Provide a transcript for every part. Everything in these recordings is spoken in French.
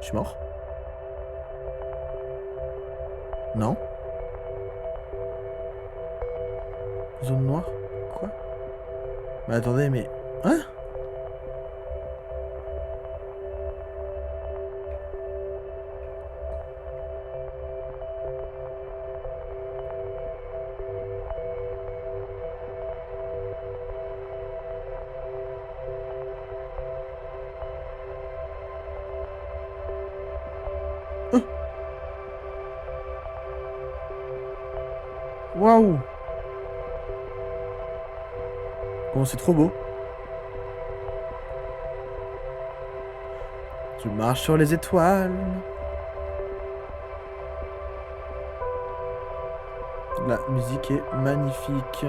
Je suis mort? Non? Zone noire? Quoi? Mais attendez, mais... Hein? Hein? Waouh! Bon, c'est trop beau. Je marche sur les étoiles. La musique est magnifique.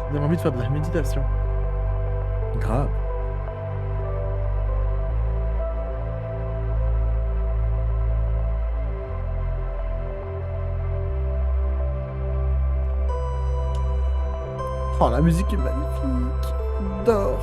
Ça donne envie de faire de la méditation. Grave. Oh, la musique est magnifique. J'adore.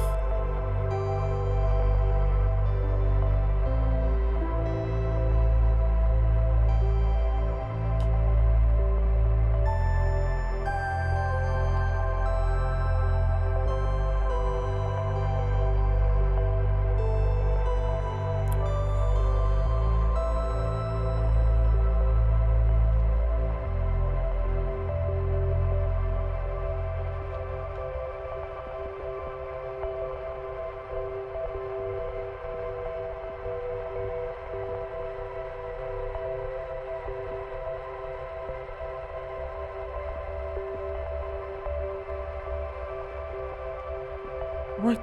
What?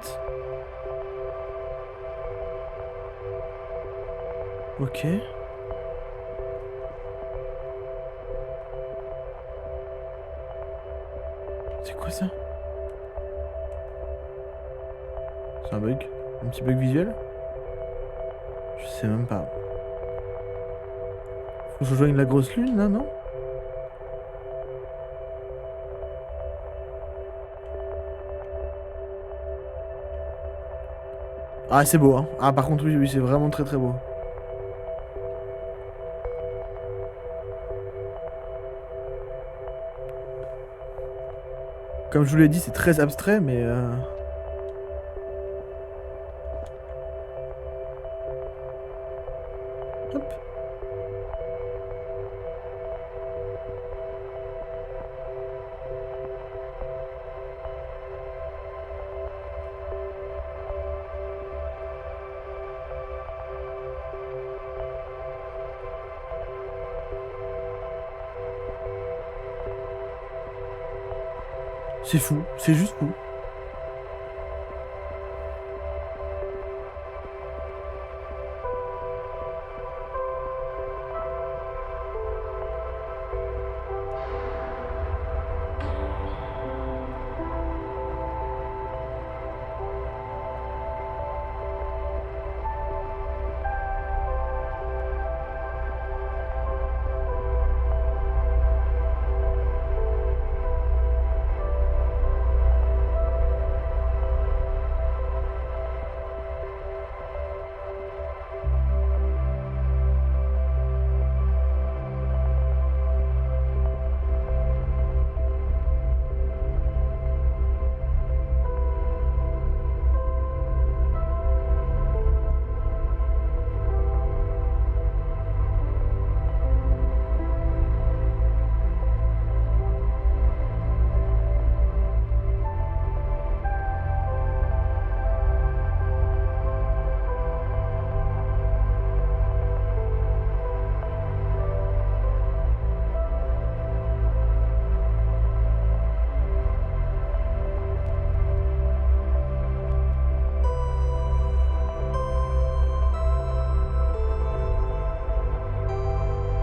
Ok. C'est quoi ça? C'est un bug? Un petit bug visuel? Je sais même pas. Faut que je rejoigne la grosse lune là, non? Ah, c'est beau, hein. Ah, par contre, oui, oui, c'est vraiment très très beau. Comme je vous l'ai dit, c'est très abstrait, mais... Hop. C'est fou, c'est juste fou.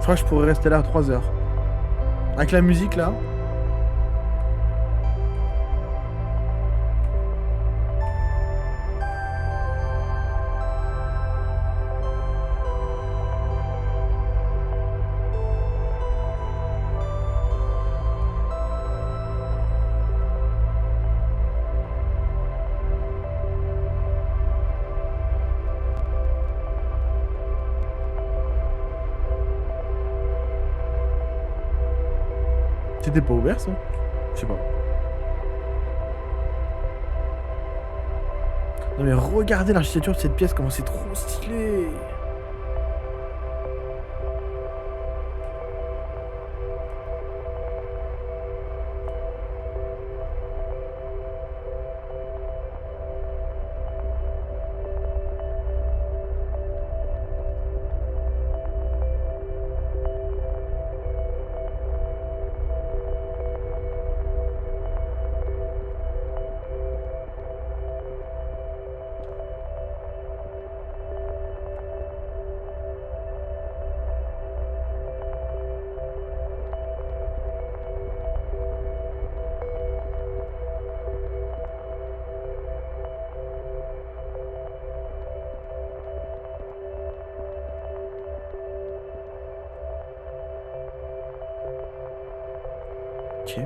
crois que je pourrais rester là 3 heures. Avec la musique là. C'était pas ouvert ça? Je sais pas. Non mais regardez l'architecture de cette pièce, comment c'est trop stylé. Ok.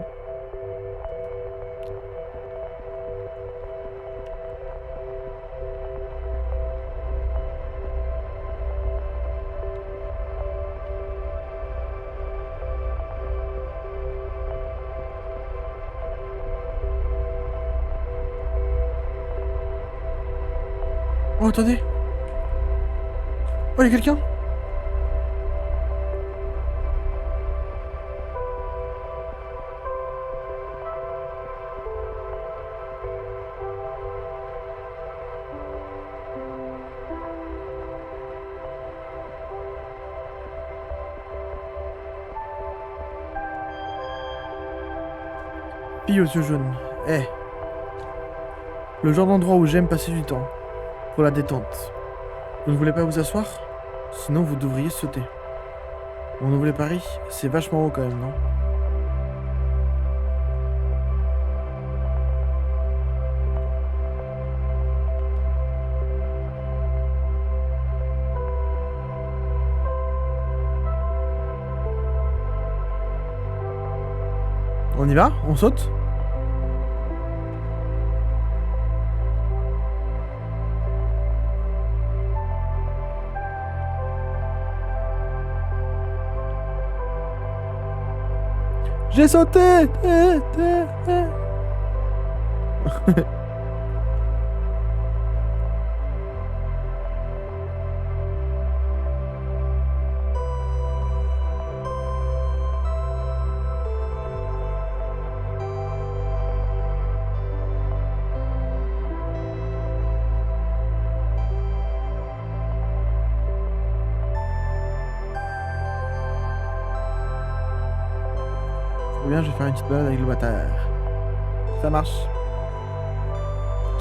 Oh attendez. Oh y'a quelqu'un. Fille aux yeux jaunes. Eh. Le genre d'endroit où j'aime passer du temps. Pour la détente. Vous ne voulez pas vous asseoir? Sinon vous devriez sauter. Mon nouvel Paris, c'est vachement haut quand même, non? On y va? On saute? J'ai sauté! Bien, je vais faire une petite balade avec le bâtard. Ça marche.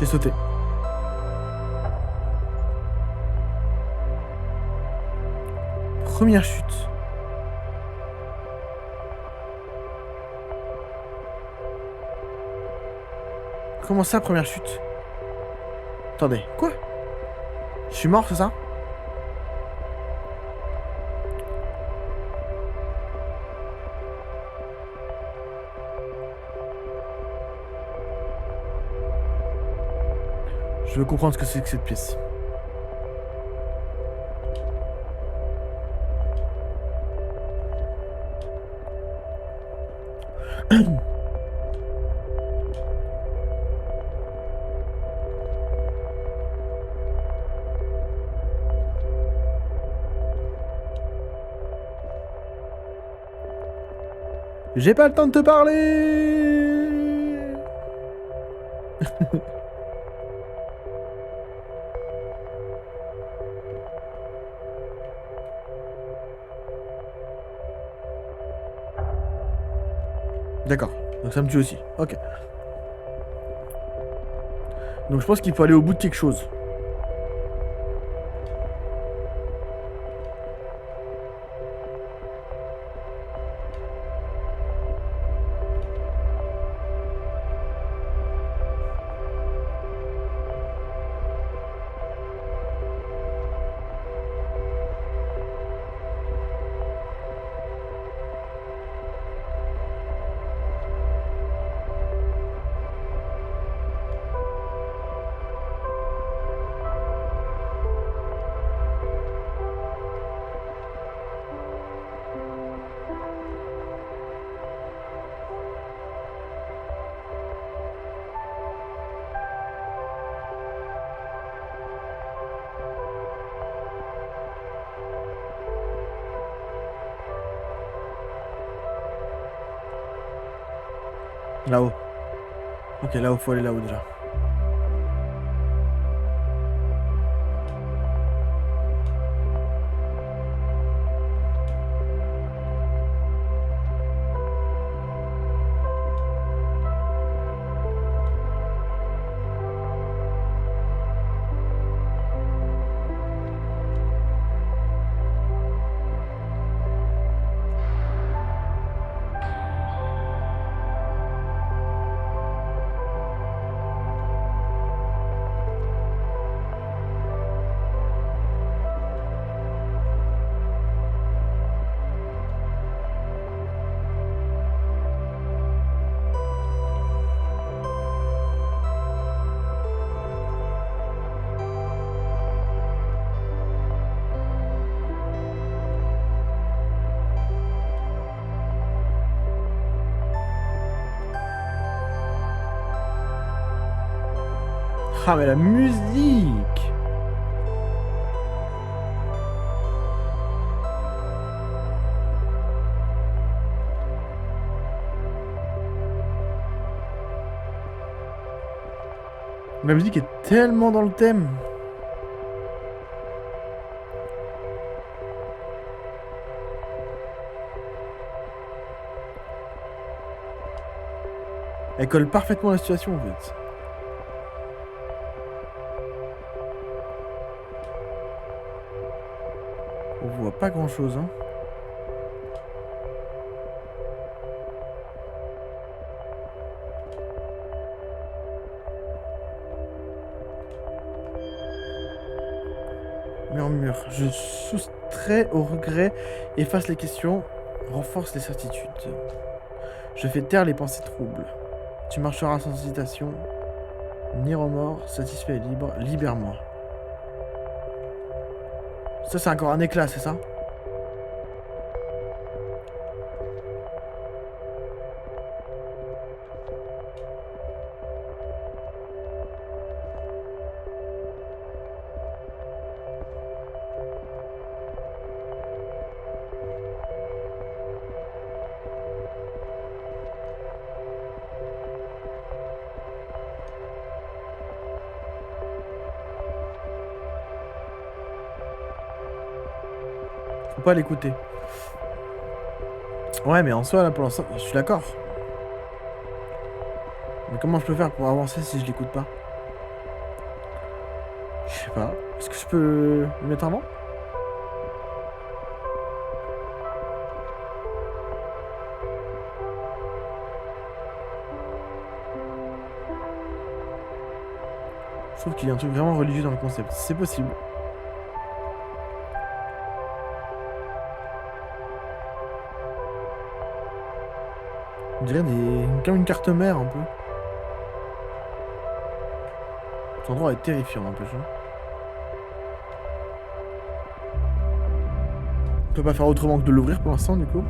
J'ai sauté. Première chute. Comment ça, première chute? Attendez, quoi? Je suis mort, c'est ça? Je veux comprendre ce que c'est que cette pièce. J'ai pas le temps de te parler. D'accord, donc ça me tue aussi. Ok. Donc je pense qu'il faut aller au bout de quelque chose. Là-haut. Ok, là-haut, faut aller là-haut déjà. Ah, mais la musique! La musique est tellement dans le thème. Elle colle parfaitement à la situation en fait. On voit pas grand chose, hein. Murmure. Je soustrais au regret, efface les questions, renforce les certitudes. Je fais taire les pensées troubles. Tu marcheras sans hésitation, ni remords, satisfait et libre, libère-moi. Ça, c'est encore un éclat, c'est ça? Faut pas l'écouter. Ouais, mais en soi, là, pour l'instant, je suis d'accord. Mais comment je peux faire pour avancer si je l'écoute pas? Je sais pas. Est-ce que je peux le mettre avant? Je trouve qu'il y a un truc vraiment religieux dans le concept. C'est possible. On dirait comme une carte mère un peu. Cet endroit est terrifiant, n'empêche, hein. On peut pas faire autrement que de l'ouvrir pour l'instant, du coup.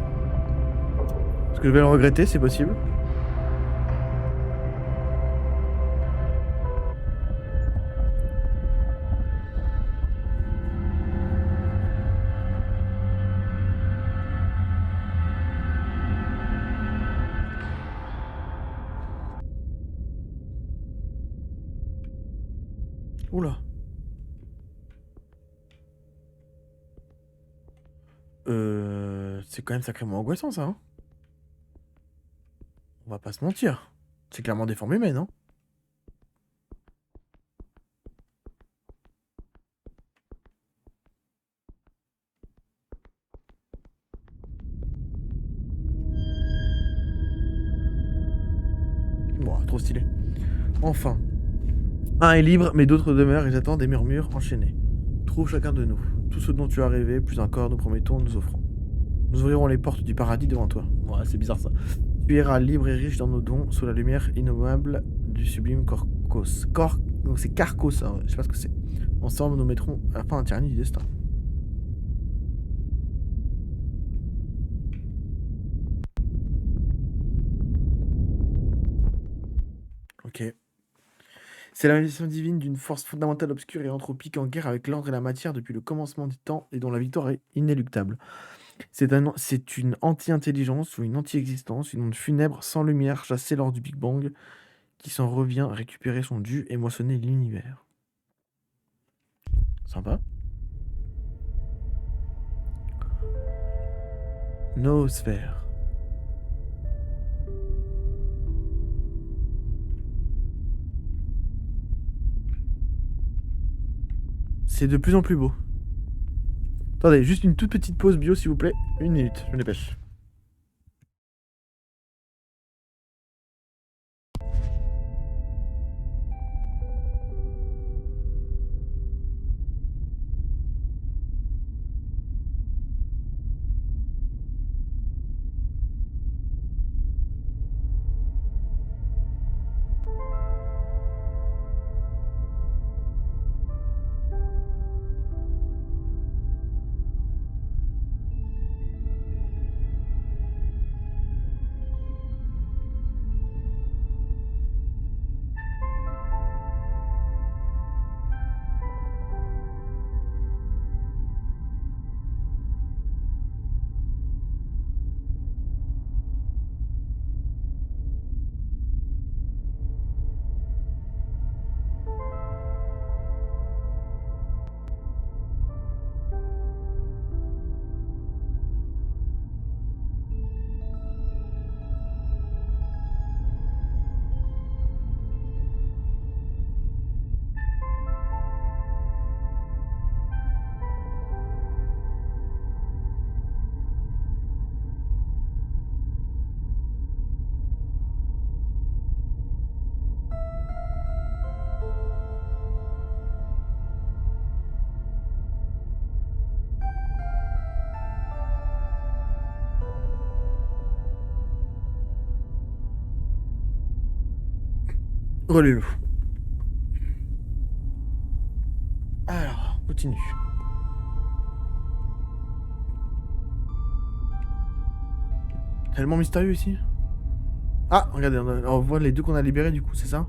Parce que je vais le regretter, c'est possible. Oula. C'est quand même sacrément angoissant, ça, hein. On va pas se mentir. C'est clairement des formes humaines, hein. Bon, trop stylé. Enfin. Un est libre, mais d'autres demeurent et attendent des murmures enchaînés. Trouve chacun de nous. Tout ce dont tu as rêvé, plus encore, nous promettons, nous offrons. Nous ouvrirons les portes du paradis devant toi. Ouais, c'est bizarre ça. Tu iras libre et riche dans nos dons, sous la lumière innommable du sublime Corcos. Donc c'est Carcos, hein, je sais pas ce que c'est. Ensemble, nous mettrons à la fin un tyrannie du destin. Ok. C'est la manifestation divine d'une force fondamentale obscure et anthropique en guerre avec l'ordre et la matière depuis le commencement du temps et dont la victoire est inéluctable. C'est une anti-intelligence ou une anti-existence, une onde funèbre sans lumière chassée lors du Big Bang qui s'en revient récupérer son dû et moissonner l'univers. Sympa. Noosphère. C'est de plus en plus beau. Attendez, juste une toute petite pause bio s'il vous plaît. Une minute, je me dépêche. Relais-le. Alors, continue. Tellement mystérieux ici. Ah, regardez, on voit les deux qu'on a libérés du coup, c'est ça?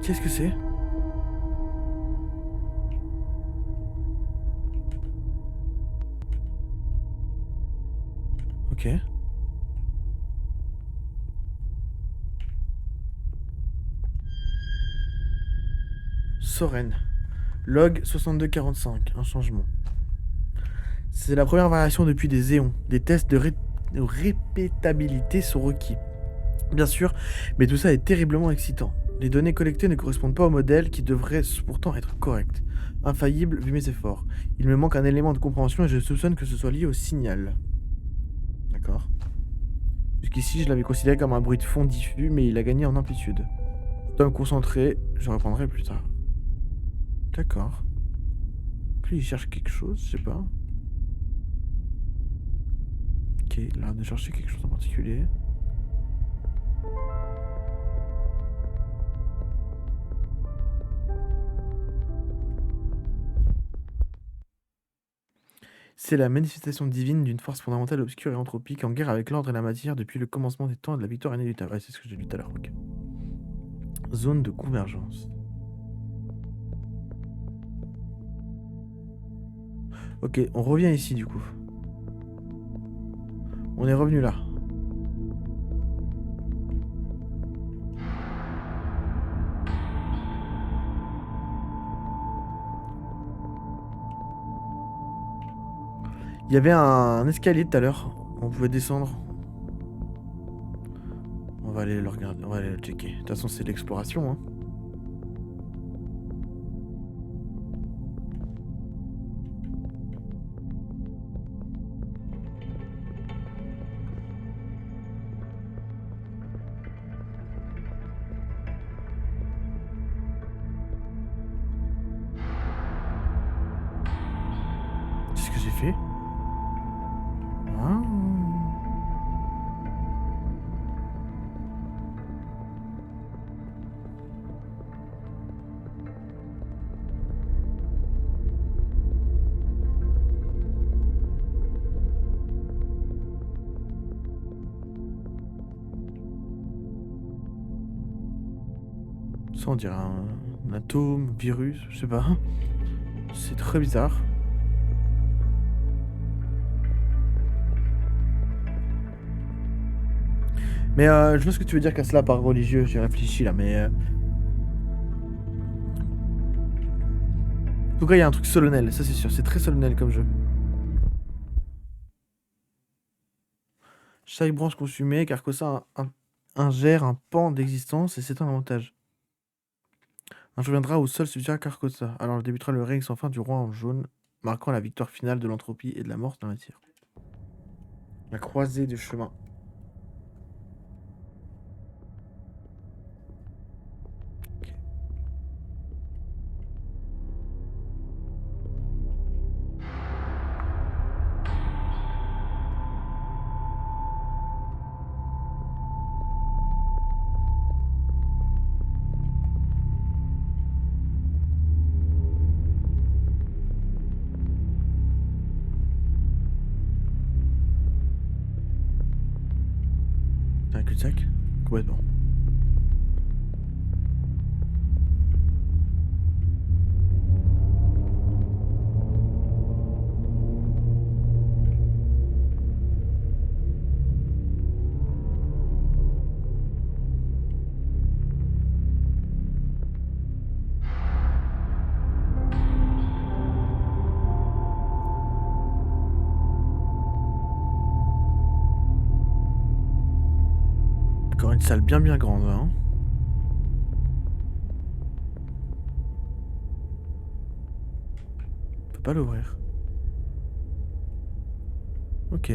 Qu'est-ce que c'est? Ok. Soren. Log 6245, un changement. C'est la première variation depuis des éons. Des tests de répétabilité sont requis. Bien sûr, mais tout ça est terriblement excitant. Les données collectées ne correspondent pas au modèle qui devrait pourtant être correct. Infaillible vu mes efforts. Il me manque un élément de compréhension et je soupçonne que ce soit lié au signal. D'accord. Jusqu'ici, je l'avais considéré comme un bruit de fond diffus, mais il a gagné en amplitude. Je dois me concentrer, je reprendrai plus tard. D'accord. Lui, il cherche quelque chose, je sais pas. Ok, il a l'air de chercher quelque chose en particulier. C'est la manifestation divine d'une force fondamentale obscure et anthropique en guerre avec l'ordre et la matière depuis le commencement des temps et de la victoire inéluctable. Ouais, c'est ce que j'ai lu tout à l'heure. Ok. Zone de convergence. Ok, on revient ici du coup. On est revenu là. Il y avait un escalier tout à l'heure. On pouvait descendre. On va aller le regarder, on va aller le checker. De toute façon, c'est l'exploration, hein. C'est ce que j'ai fait. Ah. Ça, on dirait un atome, virus, je sais pas. C'est très bizarre. Mais je vois ce que tu veux dire qu'à cela par religieux, j'ai réfléchi là, mais... En tout cas, il y a un truc solennel, ça c'est sûr, c'est très solennel comme jeu. Chaque branche consumée, Carcosa ingère un pan d'existence et c'est un avantage. Un jour viendra où seul suffira Carcosa. Alors débutera le règne sans fin du roi en jaune, marquant la victoire finale de l'entropie et de la mort dans la matière. La croisée du chemin. C'est un cul-de-sac. Complètement. Encore une salle bien grande, hein. On peut pas l'ouvrir. Ok.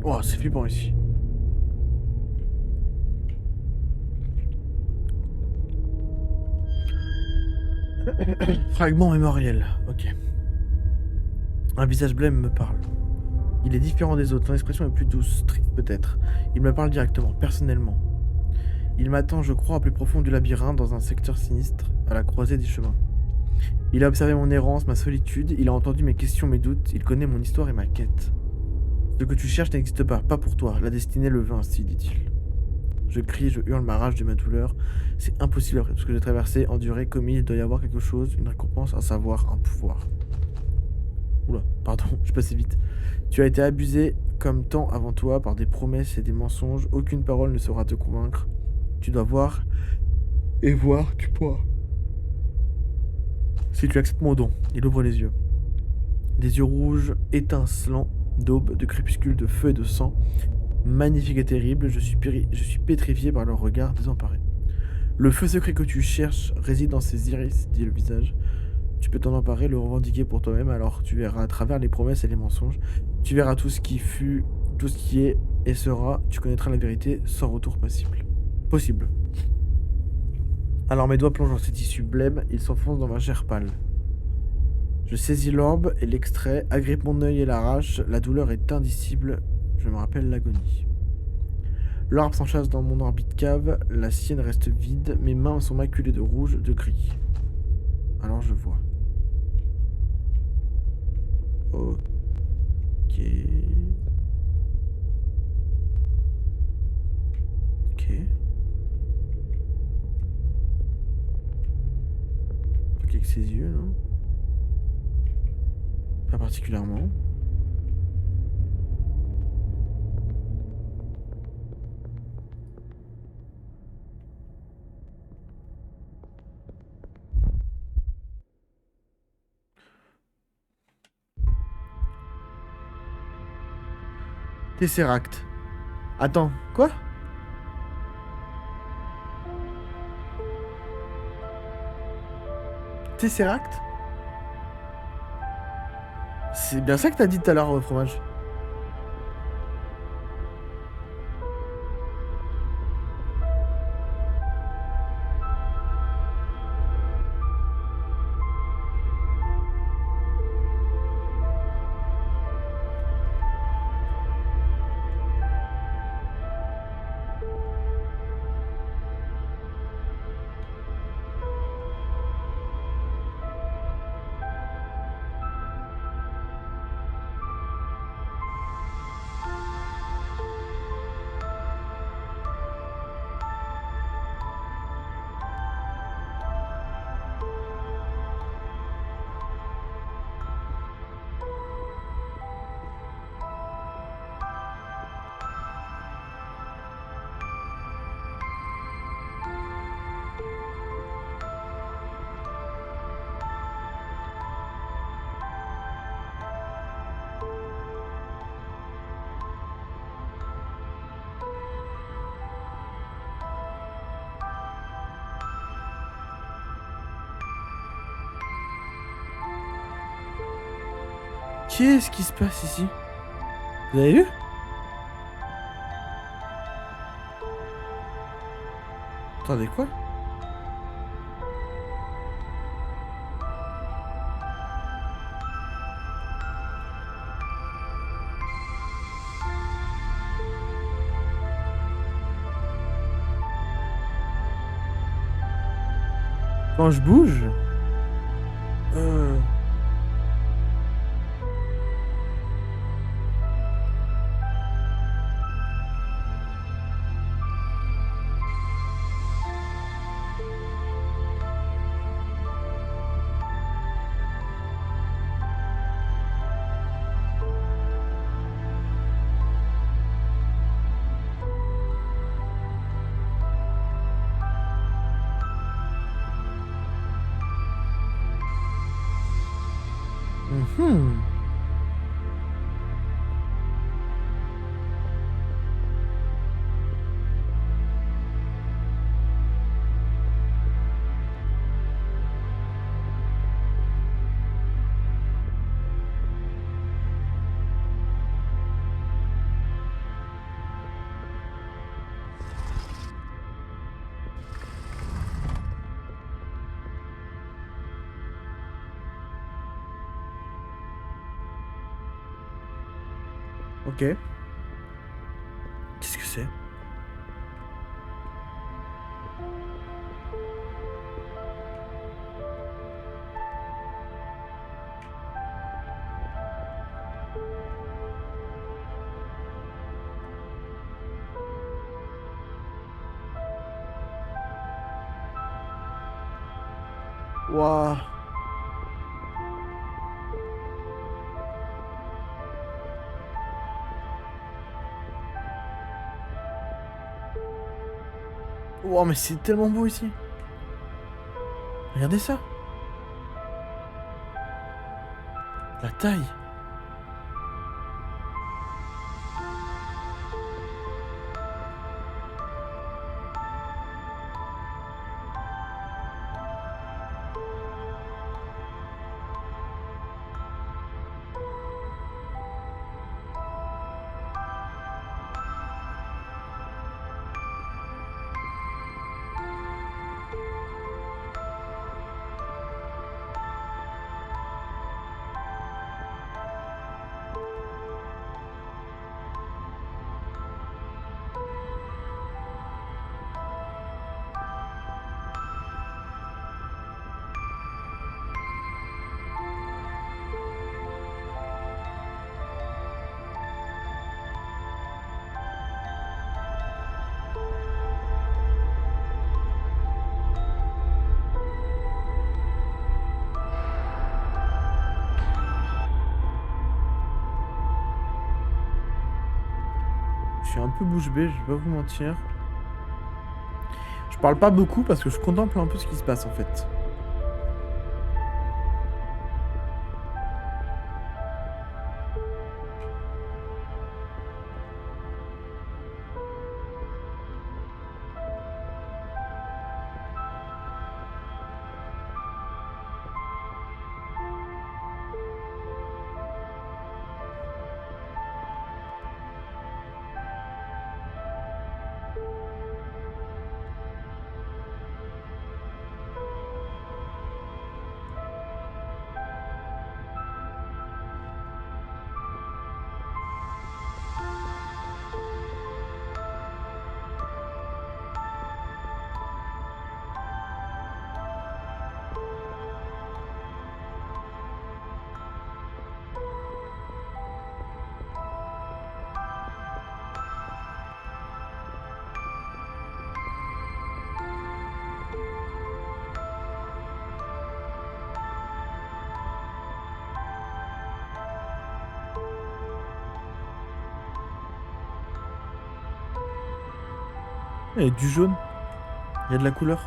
Oh, c'est flippant ici. Fragment mémoriel. Ok. Un visage blême me parle. Il est différent des autres, son expression est plus douce, stricte peut-être. Il me parle directement, personnellement. Il m'attend, je crois, au plus profond du labyrinthe, dans un secteur sinistre, à la croisée des chemins. Il a observé mon errance, ma solitude, il a entendu mes questions, mes doutes, il connaît mon histoire et ma quête. Ce que tu cherches n'existe pas, pas pour toi, la destinée le veut ainsi, dit-il. Je crie, je hurle ma rage de ma douleur. C'est impossible après tout ce que j'ai traversé, enduré, commis, il doit y avoir quelque chose, une récompense, un savoir, un pouvoir. Oula, pardon, je passais vite. Tu as été abusé comme tant avant toi par des promesses et des mensonges. Aucune parole ne saura te convaincre. Tu dois voir et voir, tu pourras. Si tu acceptes mon don, il ouvre les yeux. Des yeux rouges, étincelants, d'aube, de crépuscule, de feu et de sang. Magnifique et terrible, je suis pétrifié par leur regard désemparé. Le feu secret que tu cherches réside dans ces iris, dit le visage. Tu peux t'en emparer, le revendiquer pour toi-même, alors tu verras à travers les promesses et les mensonges. Tu verras tout ce qui fut, tout ce qui est et sera. Tu connaîtras la vérité sans retour possible. Alors mes doigts plongent dans ces tissus blêmes, ils s'enfoncent dans ma chair pâle. Je saisis l'orbe et l'extrais, agrippe mon œil et l'arrache. La douleur est indicible, je me rappelle l'agonie. L'orbe s'enchasse dans mon orbite cave, la sienne reste vide, mes mains sont maculées de rouge, de gris. Alors je vois. Ok. Ok. Ok avec ses yeux, non? Pas particulièrement. Tesseract. Attends, quoi? Tesseract? C'est bien ça que t'as dit tout à l'heure, fromage. Qu'est-ce qui se passe ici? Vous avez vu? Attendez, quoi? Quand je bouge? Euh... mhm. Ok. Qu'est-ce que c'est? Waouh. Wow, mais c'est tellement beau ici. Regardez ça. La taille. Je suis un peu bouche bée, je vais pas vous mentir. Je parle pas beaucoup parce que je contemple un peu ce qui se passe en fait. Il y a du jaune, il y a de la couleur.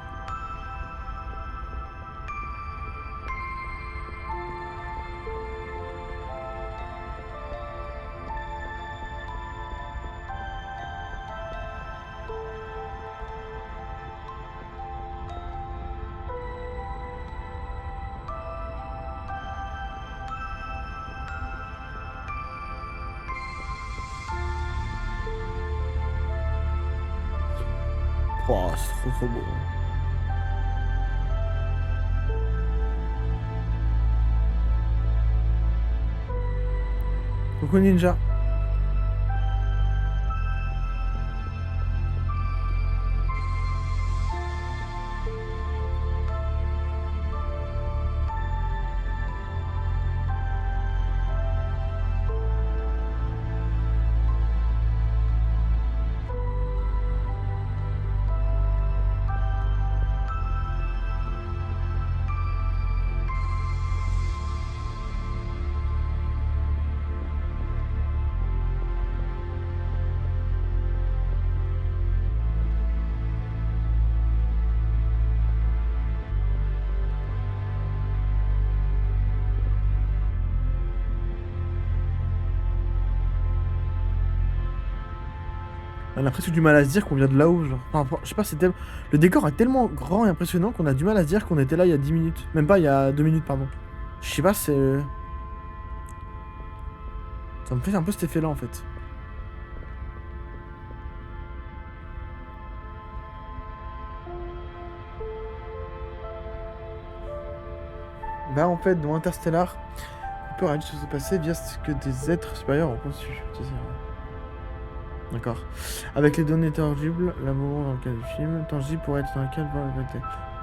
Oh, c'est trop trop beau. Coucou Ninja. On a presque du mal à se dire qu'on vient de là-haut, genre. Enfin, je sais pas, c'était. Le décor est tellement grand et impressionnant qu'on a du mal à se dire qu'on était là il y a 10 minutes. Même pas, il y a 2 minutes, pardon. Je sais pas, c'est. Ça me fait un peu cet effet-là en fait. Bah, en fait, dans Interstellar, on peut réagir sur ce passé via ce que des êtres supérieurs ont conçu. D'accord. Avec les données tangibles, l'amour dans le cas du film, tangible pourrait être dans le cas de voir la vérité.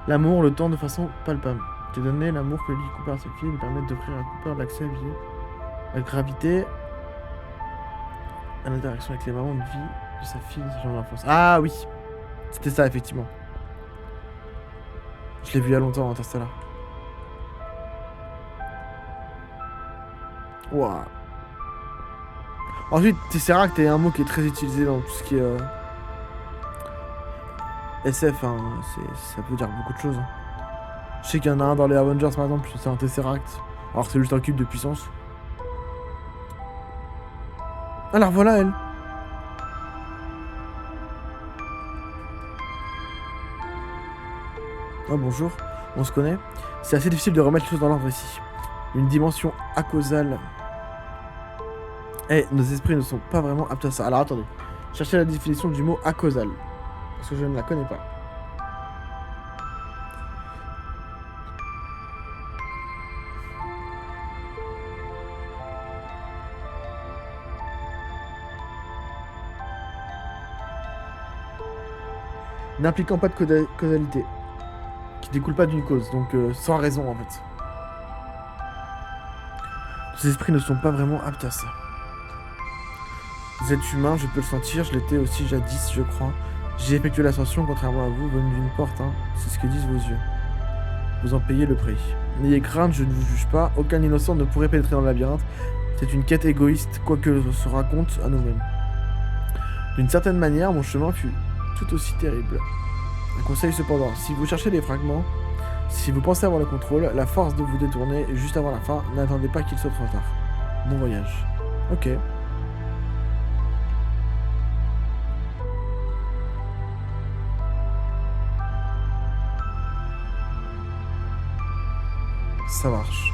L'amour, le temps de façon palpable. Ces données, l'amour que lui Cooper à sa fille lui permettent d'offrir à Cooper l'accès à la gravité, à l'interaction avec les moments de vie de sa fille, de sa chambre d'enfance. Ah oui, c'était ça effectivement. Je l'ai vu il y a longtemps, Interstellar. Waouh. Ensuite, Tesseract est un mot qui est très utilisé dans tout ce qui est SF, hein. Ça peut dire beaucoup de choses. Hein. Je sais qu'il y en a un dans les Avengers par exemple, c'est un Tesseract. Alors c'est juste un cube de puissance. Alors voilà elle. Oh bonjour, on se connaît. C'est assez difficile de remettre les choses dans l'ordre ici. Une dimension acausale. Eh, nos esprits ne sont pas vraiment aptes à ça. Alors attendez, cherchez la définition du mot acausal. Parce que je ne la connais pas. N'impliquant pas de causalité. Qui découle pas d'une cause, donc sans raison en fait. Nos esprits ne sont pas vraiment aptes à ça. Vous êtes humain, je peux le sentir, je l'étais aussi jadis, je crois. J'ai effectué l'ascension, contrairement à vous, venu d'une porte, hein. C'est ce que disent vos yeux. Vous en payez le prix. N'ayez crainte, je ne vous juge pas, aucun innocent ne pourrait pénétrer dans le labyrinthe. C'est une quête égoïste, quoique se raconte à nous-mêmes. D'une certaine manière, mon chemin fut tout aussi terrible. Un conseil cependant, si vous cherchez les fragments, si vous pensez avoir le contrôle, la force de vous détourner juste avant la fin, n'attendez pas qu'il soit trop tard. Bon voyage. Ok. Ça marche.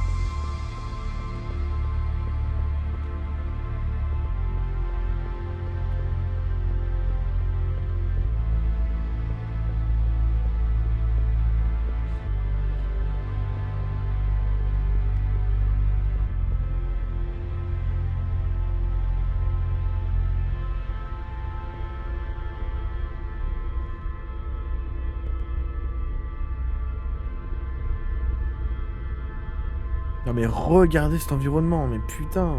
Non mais regardez cet environnement, mais putain.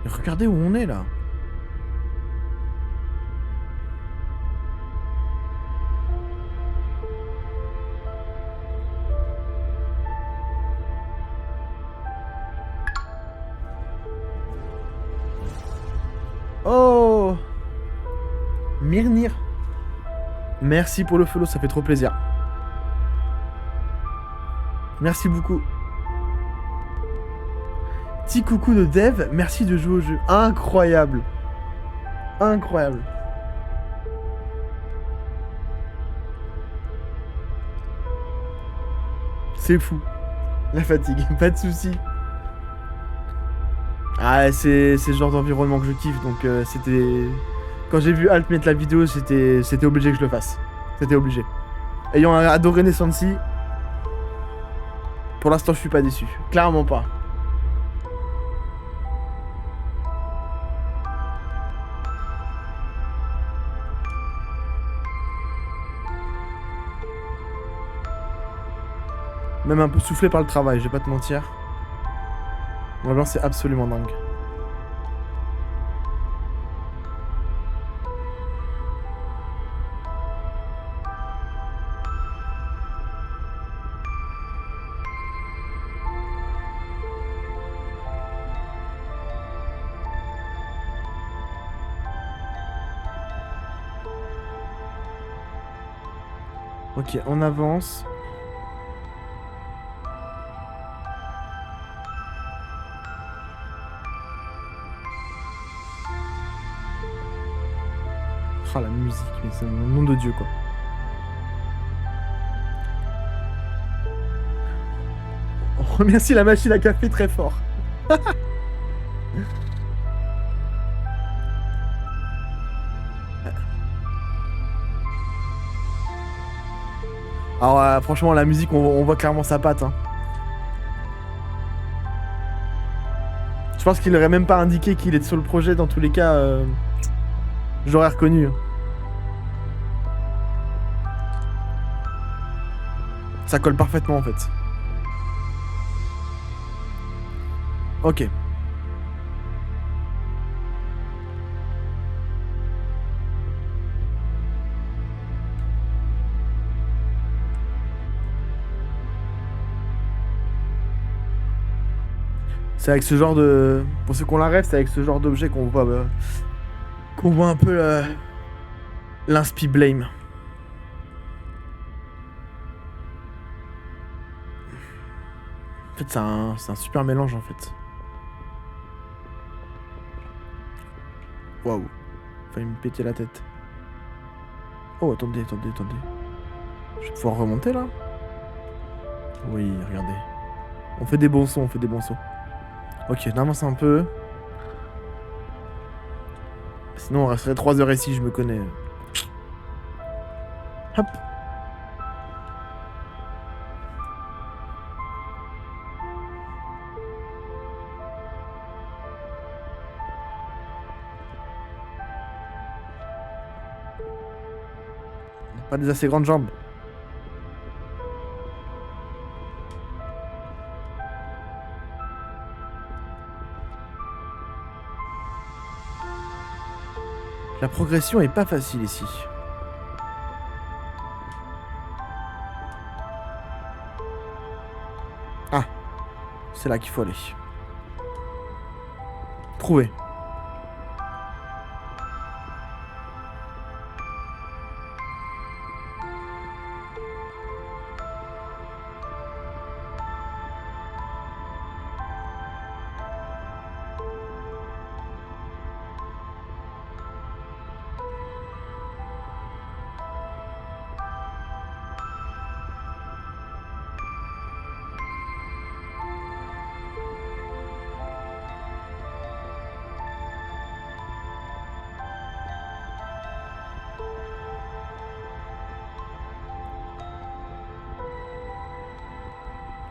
Mais regardez où on est là. Oh Myrnir. Merci pour le follow, ça fait trop plaisir. Merci beaucoup. Petit coucou de Dev, merci de jouer au jeu. Incroyable. Incroyable. C'est fou. La fatigue, pas de soucis. Ah, c'est le genre d'environnement que je kiffe, donc c'était Quand j'ai vu Alt mettre la vidéo, c'était obligé que je le fasse. C'était obligé. Ayant adoré Nessancy, pour l'instant, je suis pas déçu. Clairement pas. Même un peu soufflé par le travail, je vais pas te mentir. L'ambiance c'est absolument dingue. Ok, on avance. Ah, la musique, mais c'est mon nom de Dieu, quoi. On remercie la machine à café très fort. Alors, franchement, la musique, on voit clairement sa patte. Hein. Je pense qu'il aurait même pas indiqué qu'il est sur le projet. Dans tous les cas, j'aurais reconnu. Ça colle parfaitement, en fait. Ok. C'est avec ce genre de... Pour ceux qu'on la rêve, c'est avec ce genre d'objet qu'on voit un peu l'inspi blame. En fait, c'est un super mélange, en fait. Waouh. Failli me péter la tête. Oh, attendez. Je vais pouvoir remonter, là? Oui, regardez. On fait des bons sons. Ok, on avance un peu. Sinon, on resterait 3 heures ici, je me connais. Hop. Pas des assez grandes jambes. La progression est pas facile ici. Ah, c'est là qu'il faut aller. Trouver.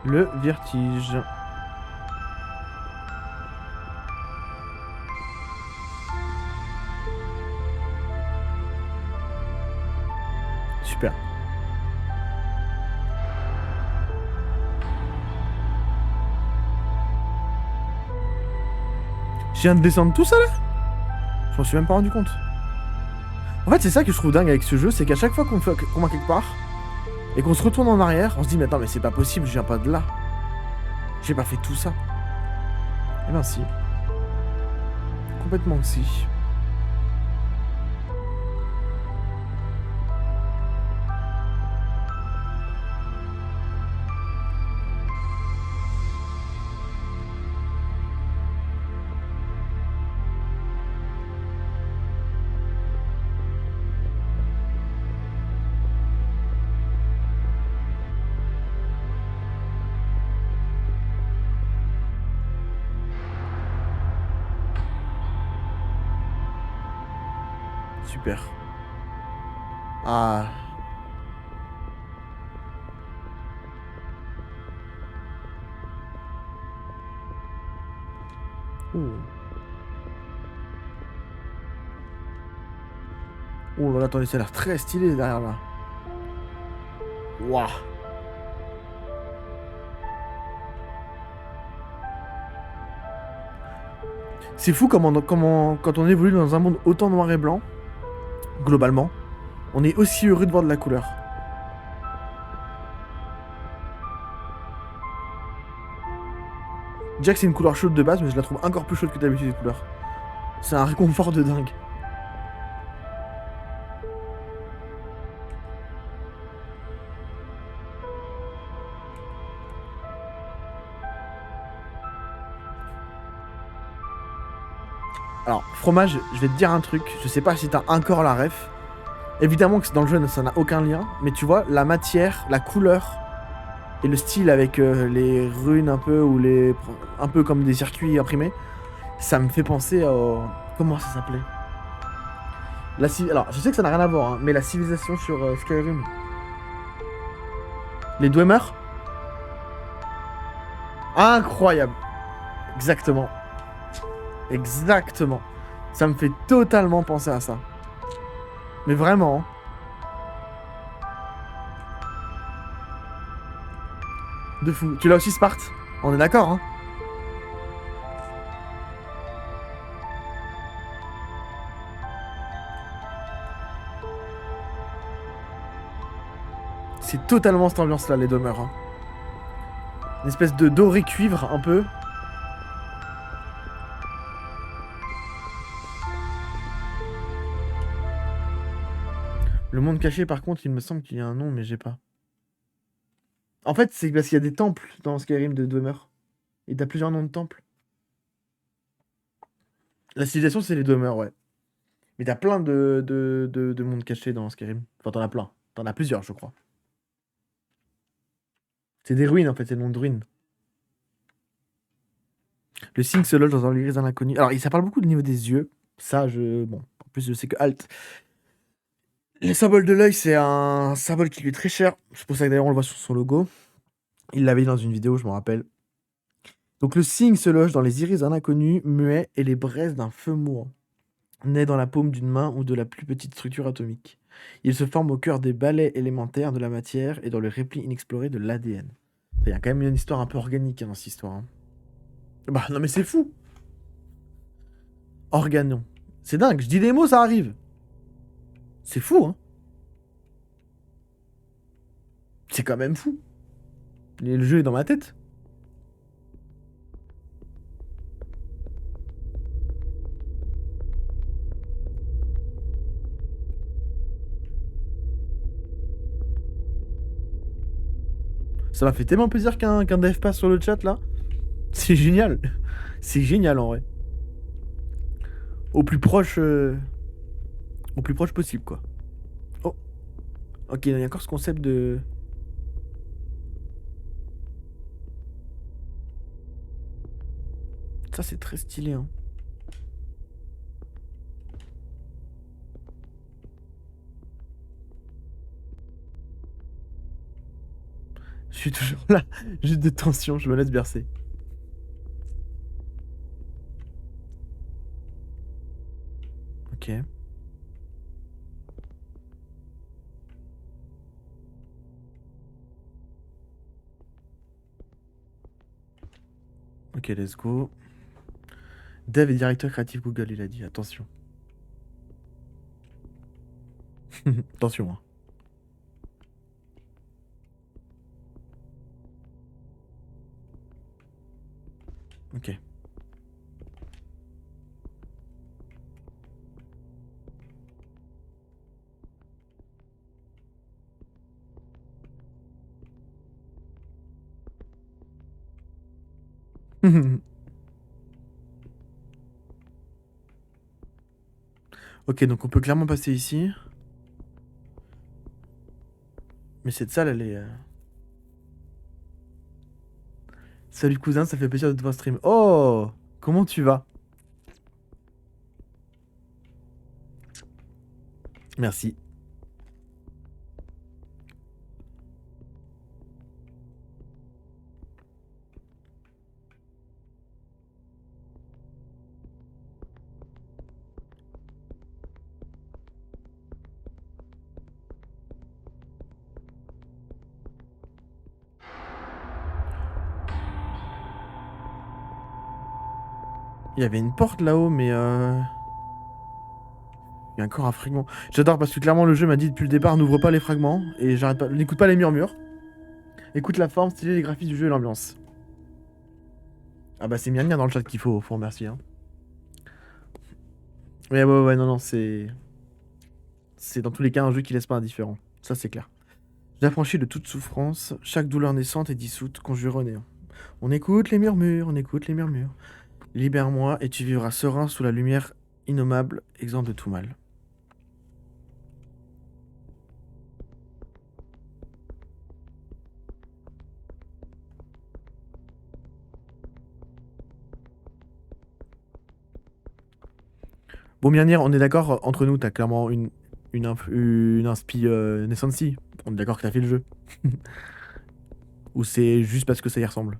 Le vertige. Super. Je viens de descendre tout ça là? Je m'en suis même pas rendu compte. En fait, c'est ça que je trouve dingue avec ce jeu, c'est qu'à chaque fois qu'on va quelque part et qu'on se retourne en arrière, on se dit mais attends, mais c'est pas possible, je viens pas de là. J'ai pas fait tout ça. Eh ben si. Complètement si. super. Ah. Ouh. Oh là là, attendez, ça a l'air très stylé derrière là. Waouh. C'est fou quand on évolue dans un monde autant noir et blanc, globalement, on est aussi heureux de voir de la couleur. Déjà que c'est une couleur chaude de base, mais je la trouve encore plus chaude que d'habitude, cette couleur. C'est un réconfort de dingue. Alors, fromage, je vais te dire un truc. Je sais pas si t'as encore la ref. Évidemment que dans le jeu, ça n'a aucun lien. Mais tu vois, la matière, la couleur et le style avec les runes un peu, ou les... un peu comme des circuits imprimés, ça me fait penser à... Comment ça s'appelait Alors, je sais que ça n'a rien à voir, hein, mais la civilisation sur Skyrim. Les Dwemer. Incroyable. Exactement. Exactement. Ça me fait totalement penser à ça. Mais vraiment. De fou. Tu l'as aussi Sparte? On est d'accord, hein? C'est totalement cette ambiance-là, les demeures. Hein. Une espèce de doré cuivre, un peu. Le monde caché, par contre, il me semble qu'il y a un nom, mais j'ai pas. En fait, c'est parce qu'il y a des temples dans Skyrim de demeures. Et t'as plusieurs noms de temples. La civilisation, c'est les demeures, ouais. Mais t'as plein de mondes cachés dans Skyrim. Enfin, t'en as plein. T'en as plusieurs, je crois. C'est des ruines, en fait, c'est le nom de ruines. Le Sing se loge dans un iris d'un inconnu. Alors, ça parle beaucoup du niveau des yeux. Ça, Bon, en plus, je sais que Halt. Les symboles de l'œil, c'est un symbole qui lui est très cher. C'est pour ça que d'ailleurs, on le voit sur son logo. Il l'avait dit dans une vidéo, je me rappelle. Donc, le Sing se loge dans les iris d'un inconnu, muet, et les braises d'un feu mourant. Né dans la paume d'une main ou de la plus petite structure atomique. Il se forme au cœur des balais élémentaires de la matière et dans le repli inexploré de l'ADN. Il y a quand même une histoire un peu organique dans cette histoire. Hein. Bah non mais c'est fou. Organon. C'est dingue, je dis des mots, ça arrive. C'est fou, hein. C'est quand même fou. Le jeu est dans ma tête. Ça m'a fait tellement plaisir qu'un dev passe sur le chat là. C'est génial. C'est génial en vrai. Au plus proche. Au plus proche possible quoi. Oh. Ok, il y a encore ce concept de. Ça c'est très stylé hein. Je suis toujours là. Juste de tension, je me laisse bercer. Ok. Ok, let's go. Dev et directeur créatif Google, il a dit. Attention. Attention. Hein. Ok. Ok, donc on peut clairement passer ici. Mais cette salle, elle est... Salut cousin, ça fait plaisir de te voir stream. Oh! Comment tu vas? Merci. Il y avait une porte là-haut, mais il y a encore un fragment. J'adore parce que clairement le jeu m'a dit depuis le départ n'ouvre pas les fragments et j'arrête pas. N'écoute pas les murmures. Écoute la forme, stylée, les graphismes du jeu et l'ambiance. Ah bah c'est Mian dans le chat qu'il faut remercier. Hein. Mais ouais, non, c'est... C'est dans tous les cas un jeu qui laisse pas indifférent. Ça c'est clair. J'affranchis de toute souffrance, chaque douleur naissante est dissoute, conjure au néant. On écoute les murmures, on écoute les murmures. Libère-moi et tu vivras serein sous la lumière innommable, exempt de tout mal. Bon, Mjolnir, on est d'accord, entre nous, t'as clairement une inspi Nessancy. On est d'accord que t'as fait le jeu. Ou c'est juste parce que ça y ressemble.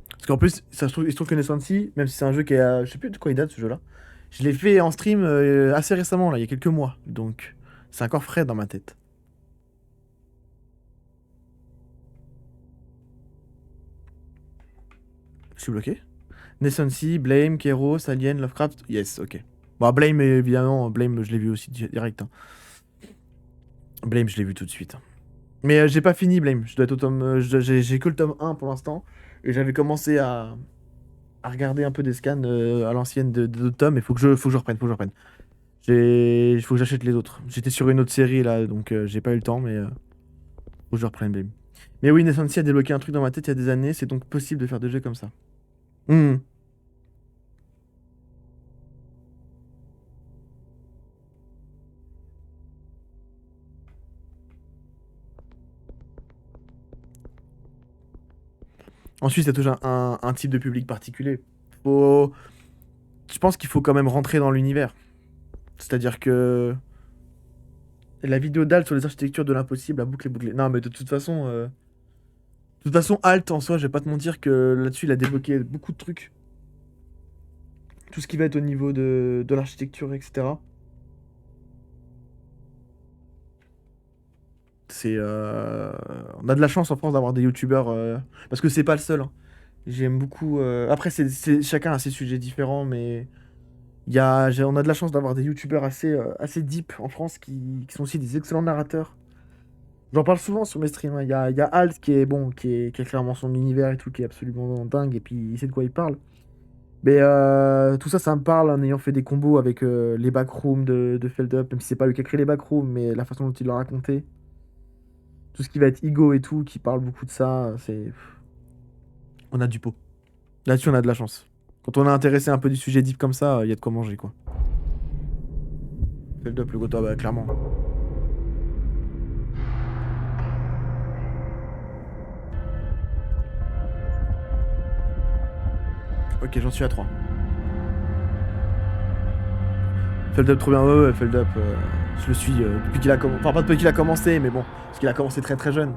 Parce qu'en plus, il se trouve que Nessancy, même si c'est un jeu qui est... je sais plus de quoi il date ce jeu-là. Je l'ai fait en stream assez récemment, là, il y a quelques mois. Donc, c'est encore frais dans ma tête. Je suis bloqué. Nessancy, Blame, Keros, Alien, Lovecraft. Yes, ok. Bon, Blame, évidemment, Blame, je l'ai vu aussi direct. Hein. Blame, je l'ai vu tout de suite. Mais j'ai pas fini Blame. Je dois être au tome. J'ai que le tome 1 pour l'instant. Et j'avais commencé à regarder un peu des scans à l'ancienne de d'autres tomes. Il faut que je reprenne. Il faut que j'achète les autres. J'étais sur une autre série là, donc j'ai pas eu le temps, mais faut que je reprenne Blame. Mais oui, Nessancy a débloqué un truc dans ma tête il y a des années. C'est donc possible de faire des jeux comme ça. Hmm. Ensuite, il y a toujours un type de public particulier. Faut... Je pense qu'il faut quand même rentrer dans l'univers. C'est-à-dire que la vidéo d'Alt sur les architectures de l'impossible a bouclé. Non, mais de toute façon, Alt en soi, je vais pas te mentir que là-dessus, il a débloqué beaucoup de trucs. Tout ce qui va être au niveau de l'architecture, etc. C'est, on a de la chance en France d'avoir des youtubeurs parce que c'est pas le seul. Hein. J'aime beaucoup. Après, chacun a ses sujets différents, mais on a de la chance d'avoir des youtubeurs assez deep en France qui sont aussi des excellents narrateurs. J'en parle souvent sur mes streams. Hein. Il y a Alt qui est bon, qui a clairement son univers et tout, qui est absolument dingue, et puis il sait de quoi il parle. Mais tout ça, ça me parle en ayant fait des combos avec les backrooms de Feld Up, même si c'est pas lui qui a créé les backrooms, mais la façon dont il l'a raconté. Tout ce qui va être Ego et tout, qui parle beaucoup de ça, c'est. On a du pot. Là-dessus, on a de la chance. Quand on est intéressé un peu du sujet deep comme ça, il y a de quoi manger, quoi. Feld Up, le Goto, bah, clairement. Ok, j'en suis à 3. Feld Up trop bien, ouais, Feld Up, je le suis depuis qu'il a commencé. Enfin, pas depuis qu'il a commencé, mais bon, parce qu'il a commencé très très jeune.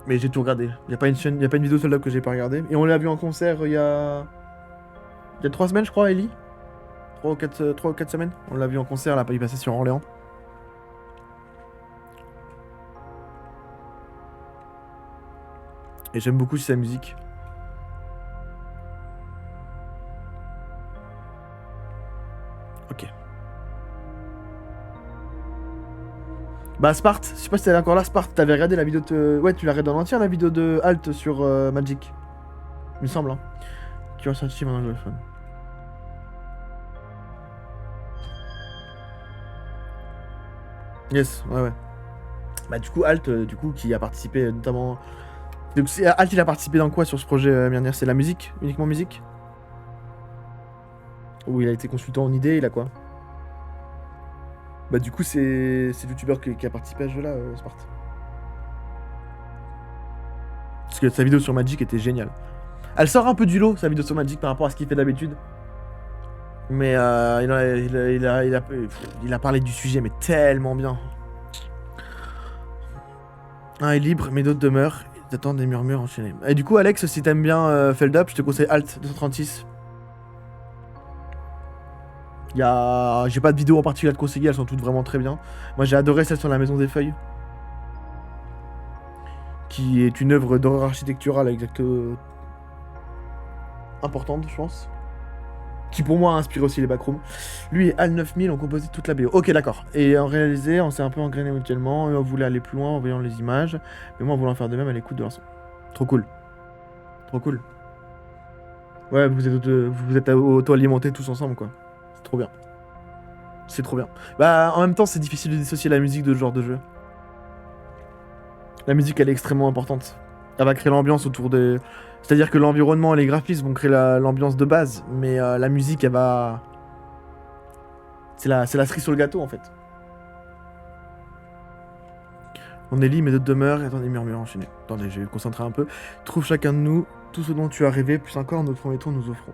Mais j'ai tout regardé. Il y a pas une chaîne, y a pas une vidéo de Feld Up que j'ai pas regardé. Et on l'a vu en concert il y a 3 semaines, je crois, Ellie. 3 ou 4 semaines. On l'a vu en concert, là, il passait sur Orléans. Et j'aime beaucoup sa musique. Ok. Bah Sparte, je sais pas si t'avais encore là, Sparte, t'avais regardé la vidéo de... Ouais, tu l'as regardé en entière, la vidéo de Halt sur Magic. Il me semble, hein. Qui va sortir mon anglophone. Yes, ouais. Bah du coup, Halt, qui a participé notamment... Donc Halt, il a participé dans quoi sur ce projet, Mjolnir? C'est la musique? Uniquement musique? Ou il a été consultant en idée, il a quoi? Bah du coup, c'est le youtubeur qui a participé à ce jeu-là, Sparte. Parce que sa vidéo sur Magic était géniale. Elle sort un peu du lot, sa vidéo sur Magic, par rapport à ce qu'il fait d'habitude. Mais il a parlé du sujet, mais tellement bien. Un est libre, mais d'autres demeurent. Ils attendent des murmures enchaînés. Et du coup, Alex, si t'aimes bien Feld Up, je te conseille Alt 236. J'ai pas de vidéo en particulier à te conseiller, elles sont toutes vraiment très bien. Moi, j'ai adoré celle sur la Maison des Feuilles, qui est une œuvre d'horreur architecturale importante, je pense. Qui pour moi a inspiré aussi les backrooms. Lui et Al 9000 ont composé toute la BO. Ok, d'accord. Et en réalisé, on s'est un peu engrainé mutuellement, et on voulait aller plus loin en voyant les images, mais moi en voulant faire de même à l'écoute de leur son. Trop cool. Trop cool. Ouais, vous êtes auto-alimentés tous ensemble, quoi. C'est trop bien. C'est trop bien. Bah, en même temps, c'est difficile de dissocier la musique de ce genre de jeu. La musique, elle est extrêmement importante. Elle va créer l'ambiance autour des... C'est-à-dire que l'environnement et les graphismes vont créer l'ambiance de base, mais la musique, elle va... C'est la cerise sur le gâteau, en fait. On est libre, mais d'autres demeurent, et attendez, des murmures enchaînés. Attendez, je vais me concentrer un peu. Trouve chacun de nous tout ce dont tu as rêvé, plus encore nous promettons, nous offrons.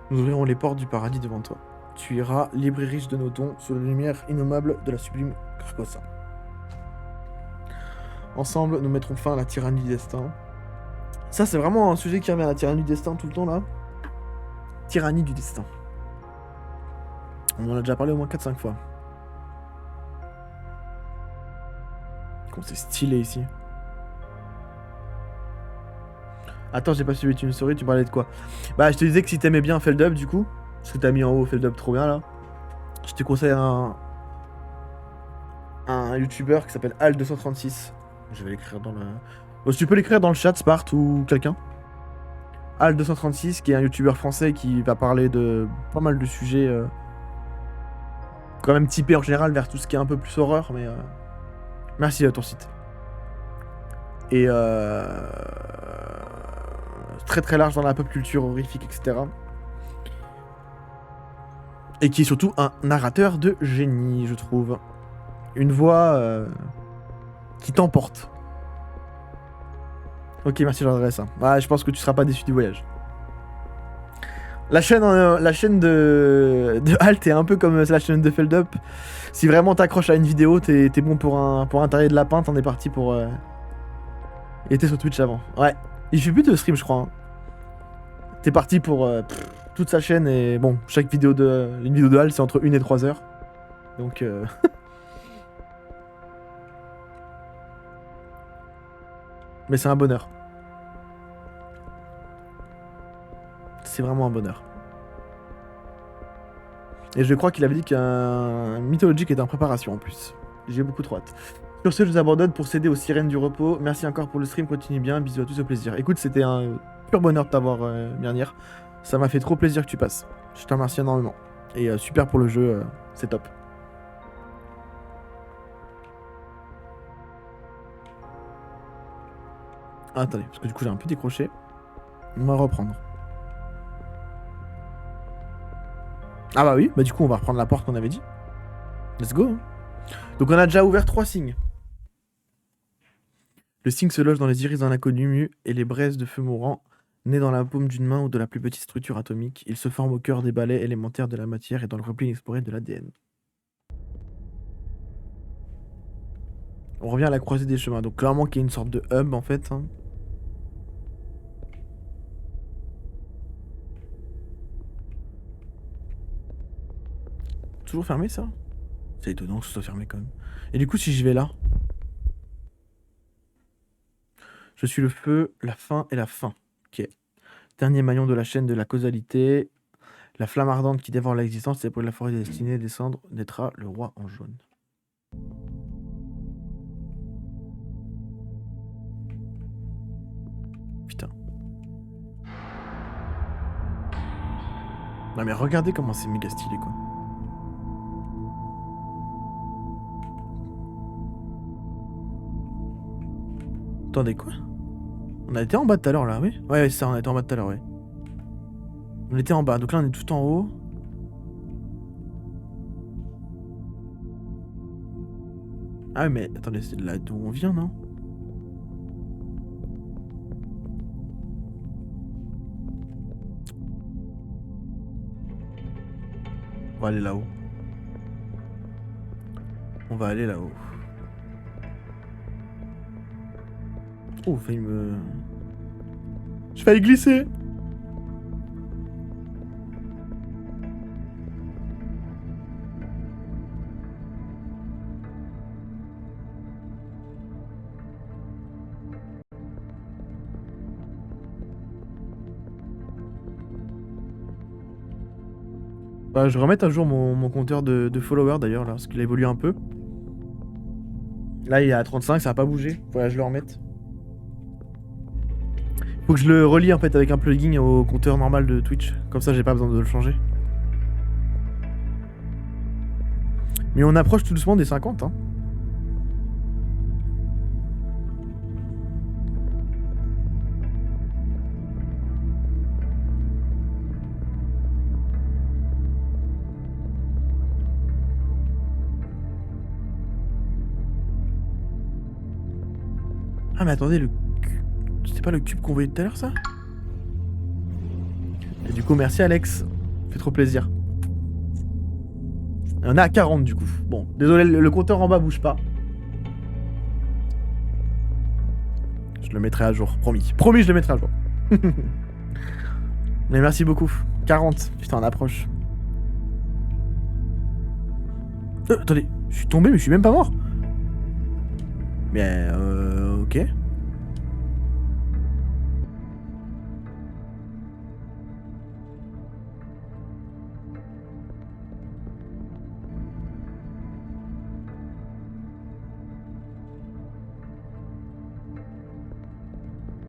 Nous ouvrirons les portes du paradis devant toi. Tu iras, libre et riche de nos dons, sous la lumière innommable de la sublime Carcosa. Ensemble, nous mettrons fin à la tyrannie du destin. Ça, c'est vraiment un sujet qui revient à la tyrannie du destin tout le temps, là. Tyrannie du destin. On en a déjà parlé au moins 4-5 fois. Comme c'est stylé ici. Attends, j'ai pas suivi une story, tu parlais de quoi? Bah, je te disais que si t'aimais bien Feld Up, du coup, parce que t'as mis en haut Feld Up trop bien, là, je te conseille un youtubeur qui s'appelle Al236. Je vais l'écrire dans le... Bon, tu peux l'écrire dans le chat, Spart, ou quelqu'un. Al236, qui est un youtubeur français qui va parler de pas mal de sujets, quand même typés en général vers tout ce qui est un peu plus horreur, mais... Merci à ton site. Et très très large dans la pop culture horrifique, etc. Et qui est surtout un narrateur de génie, je trouve. Une voix qui t'emporte. Ok, merci, j'adresse ça. Ah, je pense que tu seras pas déçu du voyage. La chaîne de Halt est un peu comme la chaîne de Feld Up. Si vraiment t'accroches à une vidéo, t'es bon pour un taré de lapin, t'en es parti pour... Et t'es sur Twitch avant. Ouais. Il fait plus de stream, je crois. Hein. T'es parti pour toute sa chaîne et bon, chaque vidéo une vidéo de Halt, c'est entre 1 et 3 heures. Donc... Mais c'est un bonheur. C'est vraiment un bonheur. Et je crois qu'il avait dit qu'un mythologique était en préparation en plus. J'ai beaucoup trop hâte. Sur ce, je vous abandonne pour céder aux sirènes du repos. Merci encore pour le stream, continue bien. Bisous à tous, au plaisir. Écoute, c'était un pur bonheur de t'avoir, Myrnir. Ça m'a fait trop plaisir que tu passes. Je te remercie énormément. Et super pour le jeu, c'est top. Ah, attendez, parce que du coup j'ai un peu décroché. On va reprendre. Ah bah oui, bah du coup on va reprendre la porte qu'on avait dit. Let's go. Hein. Donc on a déjà ouvert 3 signes. Le signe se loge dans les iris d'un inconnu mu et les braises de feu mourant, nées dans la paume d'une main ou de la plus petite structure atomique. Il se forme au cœur des balais élémentaires de la matière et dans le repli inexploré de l'ADN. On revient à la croisée des chemins. Donc clairement qu'il y a une sorte de hub en fait. Hein. Toujours fermé ça? C'est étonnant que ce soit fermé quand même. Et du coup si je vais là... Je suis le feu, la fin et la fin. Ok. Dernier maillon de la chaîne de la causalité. La flamme ardente qui dévore l'existence, c'est pour la forêt destinée descendre, naîtra le roi en jaune. Putain. Non mais regardez comment c'est méga stylé quoi. Attendez quoi? On a été en bas tout à l'heure là, oui? Ouais, c'est ça, on a été en bas tout à l'heure, ouais. On était en bas, donc là on est tout en haut. Ah mais attendez, c'est là d'où on vient, non? va aller là-haut. On va aller là-haut. Oh, failli me... J'ai failli glisser. Bah, je vais remettre à jour mon compteur de followers d'ailleurs, là, parce qu'il a évolué un peu. Là, il est à 35, ça a pas bougé. Voilà, je le remette. Faut que je le relie en fait avec un plugin au compteur normal de Twitch. Comme ça, j'ai pas besoin de le changer. Mais on approche tout doucement des 50, hein. Ah mais attendez, le... C'était pas le cube qu'on voyait tout à l'heure, ça? Et du coup, merci Alex. Ça fait trop plaisir. Et on est à 40 du coup. Bon, désolé, le compteur en bas bouge pas. Je le mettrai à jour, promis. Promis, je le mettrai à jour. Mais merci beaucoup. 40, putain, on approche. Attendez, je suis tombé mais je suis même pas mort. Mais ok.